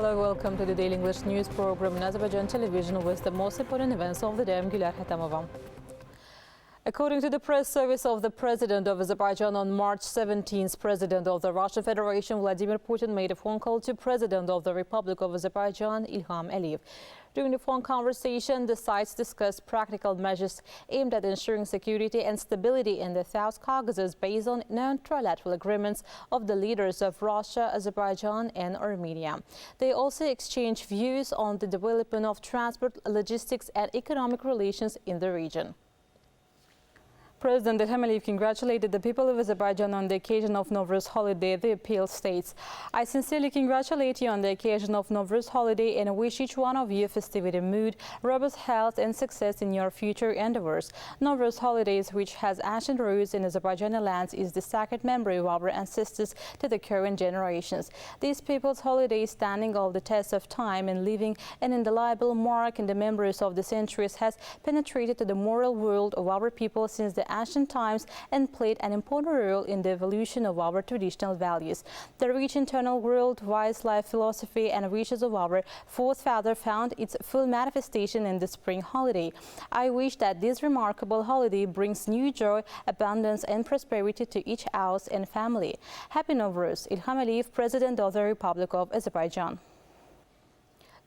Hello, welcome to the Daily English News program in Azərbaycan Televiziya with the most important events of the day. I'm Gülər Hətamova. According to the press service of the President of Azerbaijan on March 17th, President of the Russian Federation Vladimir Putin made a phone call to President of the Republic of Azerbaijan Ilham Aliyev. During the phone conversation, the sides discussed practical measures aimed at ensuring security and stability in the South Caucasus based on known trilateral agreements of the leaders of Russia, Azerbaijan and Armenia. They also exchanged views on the development of transport, logistics and economic relations in the region. President Ilham Aliyev congratulated the people of Azerbaijan on the occasion of Nowruz holiday. The appeal states, "I sincerely congratulate you on the occasion of Nowruz holiday and wish each one of you a festivity mood, robust health and success in your future endeavors. Nowruz holidays, which has ancient roots in Azerbaijani lands, is the sacred memory of our ancestors to the current generations. These people's holiday, standing all the test of time and leaving an indelible mark in the memories of the centuries, has penetrated to the moral world of our people since the ancient times and played an important role in the evolution of our traditional values. The rich internal world, wise life philosophy and wishes of our forefathers found its full manifestation in the spring holiday. I wish that this remarkable holiday brings new joy, abundance and prosperity to each house and family. Happy Nowruz, Ilham Aliyev, President of the Republic of Azerbaijan."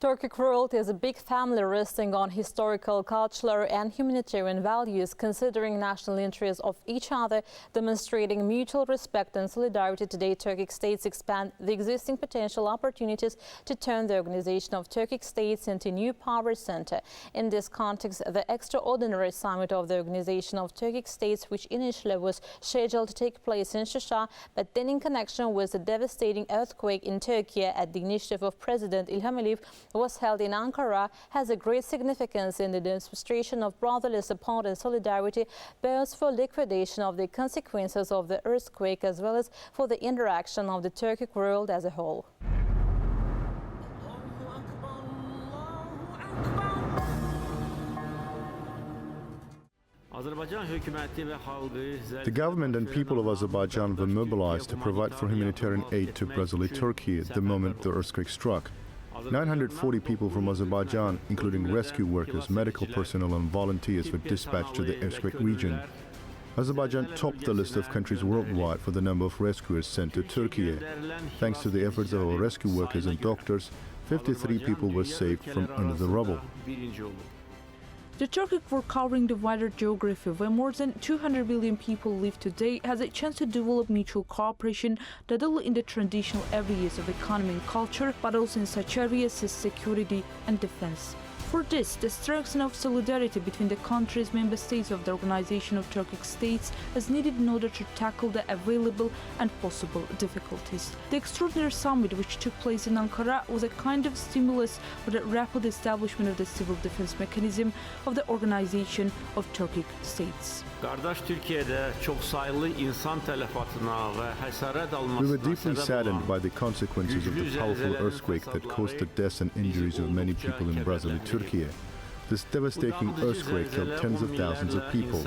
Turkic world is a big family resting on historical, cultural and humanitarian values, considering national interests of each other, demonstrating mutual respect and solidarity. Today, Turkic states expand the existing potential opportunities to turn the organization of Turkic states into new power center. In this context, the extraordinary summit of the Organization of Turkic States, which initially was scheduled to take place in Shusha, but then in connection with the devastating earthquake in Turkey at the initiative of President Ilham Aliyev, was held in Ankara, has a great significance in the demonstration of brotherly support and solidarity, both for liquidation of the consequences of the earthquake as well as for the interaction of the Turkic world as a whole. The government and people of Azerbaijan were mobilized to provide for humanitarian aid to Brazil, Turkey the moment the earthquake struck. 940 people from Azerbaijan, including rescue workers, medical personnel and volunteers, were dispatched to the earthquake region. Azerbaijan topped the list of countries worldwide for the number of rescuers sent to Turkey. Thanks to the efforts of our rescue workers and doctors, 53 people were saved from under the rubble. The Turkic world, covering the wider geography where more than 200 million people live today, has a chance to develop mutual cooperation not only in the traditional areas of economy and culture, but also in such areas as security and defense. For this, the strengthening of solidarity between the countries, member states of the Organization of Turkic States is needed in order to tackle the available and possible difficulties. The extraordinary summit, which took place in Ankara, was a kind of stimulus for the rapid establishment of the civil defense mechanism of the Organization of Turkic States. We were deeply saddened by the consequences of the powerful earthquake that caused the deaths and injuries of many people in Brazil and Turkey. This devastating earthquake killed tens of thousands of people.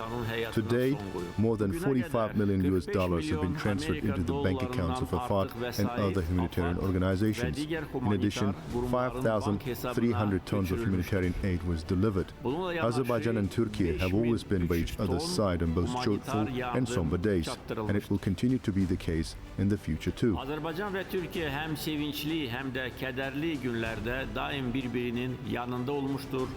To date, more than $45 million have been transferred into the bank accounts of AFAD and other humanitarian organizations. In addition, 5,300 tons of humanitarian aid was delivered. Azerbaijan and Turkey have always been by each other's side on both joyful and somber days, and it will continue to be the case in the future too. Azərbaycan və Türkiyə həm sevinçli, həm də kədərli günlərdə daim bir-birinin yanında olmuşdur.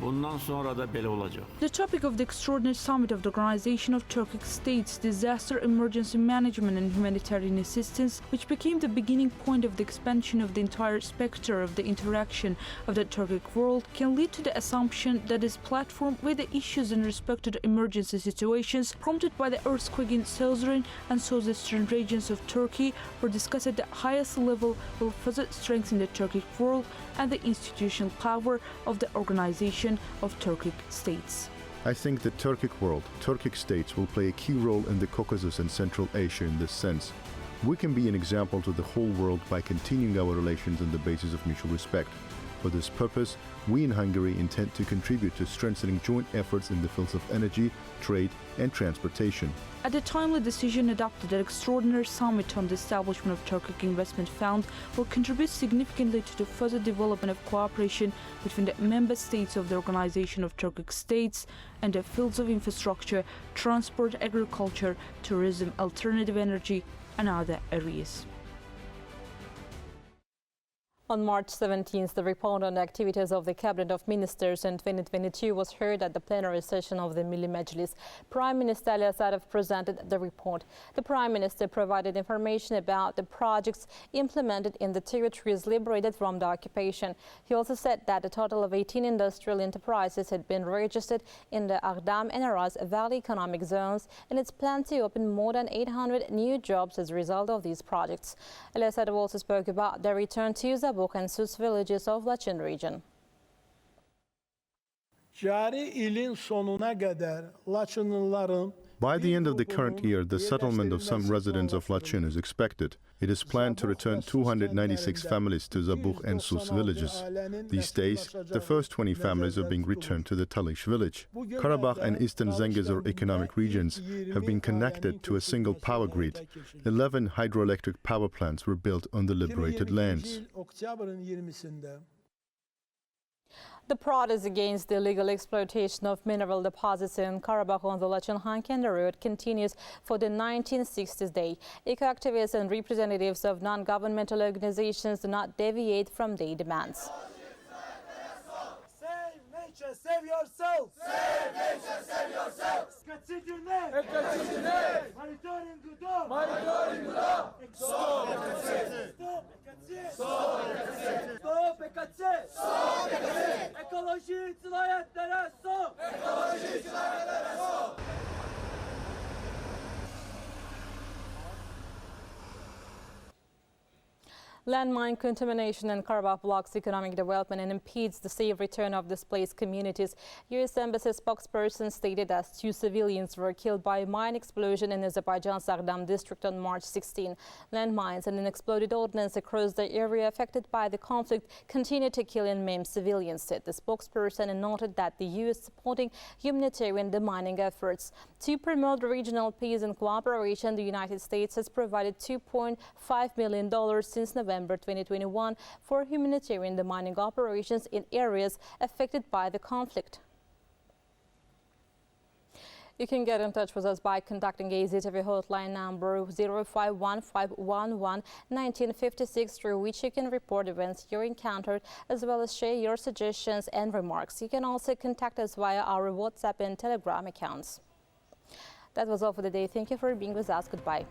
Bundan sonra da belə olacaq. The topic of the extraordinary summit of the Organization of Turkic States, disaster emergency management and humanitarian assistance, which became the beginning point of the expansion of the entire spectrum of the interaction of the Turkic world, can lead to the assumption that this platform, where the issues in respect to the emergency situations prompted by the earthquake in southern and southeastern regions of Turkey were discussed at the highest level, will further strengthen the Turkic world and the institutional power of the Organization of Turkic States. I think the Turkic world, Turkic states, will play a key role in the Caucasus and Central Asia in this sense. We can be an example to the whole world by continuing our relations on the basis of mutual respect. For this purpose, we in Hungary intend to contribute to strengthening joint efforts in the fields of energy, trade and transportation. At the timely decision adopted at extraordinary summit on the establishment of Turkic Investment Fund will contribute significantly to the further development of cooperation between the member states of the Organization of Turkic States and the fields of infrastructure, transport, agriculture, tourism, alternative energy and other areas. On March 17th, the report on the activities of the Cabinet of Ministers in 2022 was heard at the plenary session of the Milli Meclis. Prime Minister Azərbaycan presented the report. The Prime Minister provided information about the projects implemented in the territories liberated from the occupation. He also said that a total of 18 industrial enterprises had been registered in the Ağdam and Araz Valley economic zones, and it's planned to open more than 800 new jobs as a result of these projects. Azərbaycan also spoke about the return to and Sus villages of Laçın region. By the end of the current year, the settlement of some residents of Laçın is expected. It is planned to return 296 families to Zabuk and Sus villages. These days, the first 20 families are being returned to the Talish village. Karabakh and Eastern Zengezur economic regions have been connected to a single power grid. 11 hydroelectric power plants were built on the liberated lands. The protest against the illegal exploitation of mineral deposits in Karabakh on the Laçın-Hankende road continues for the 1960th day. Eco-activists and representatives of non-governmental organizations do not deviate from their demands. Save yourself! Save nature, save yourself! Monitoring gıda! Monitoring gıda! Stop ekatsi! Stop ekatsi! Stop ekatsi! Stop ekatsi! Ekoloji cinayetlere stop! Ekoloji cinayetlere stop! Landmine contamination in Karabakh blocks economic development and impedes the safe return of displaced communities. U.S. Embassy spokesperson stated that 2 civilians were killed by a mine explosion in Azerbaijan's Ağdam district on March 16. Landmines and an exploded ordnance across the area affected by the conflict continue to kill and maim civilians, said the spokesperson, and noted that the U.S. supporting humanitarian demining efforts. To promote regional peace and cooperation, the United States has provided $2.5 million since November 2021 for humanitarian demining operations in areas affected by the conflict. You can get in touch with us by contacting AzTV hotline number 0515111956, through which you can report events you encountered as well as share your suggestions and remarks. You can also contact us via our WhatsApp and Telegram accounts. That was all for the day. Thank you for being with us. Goodbye.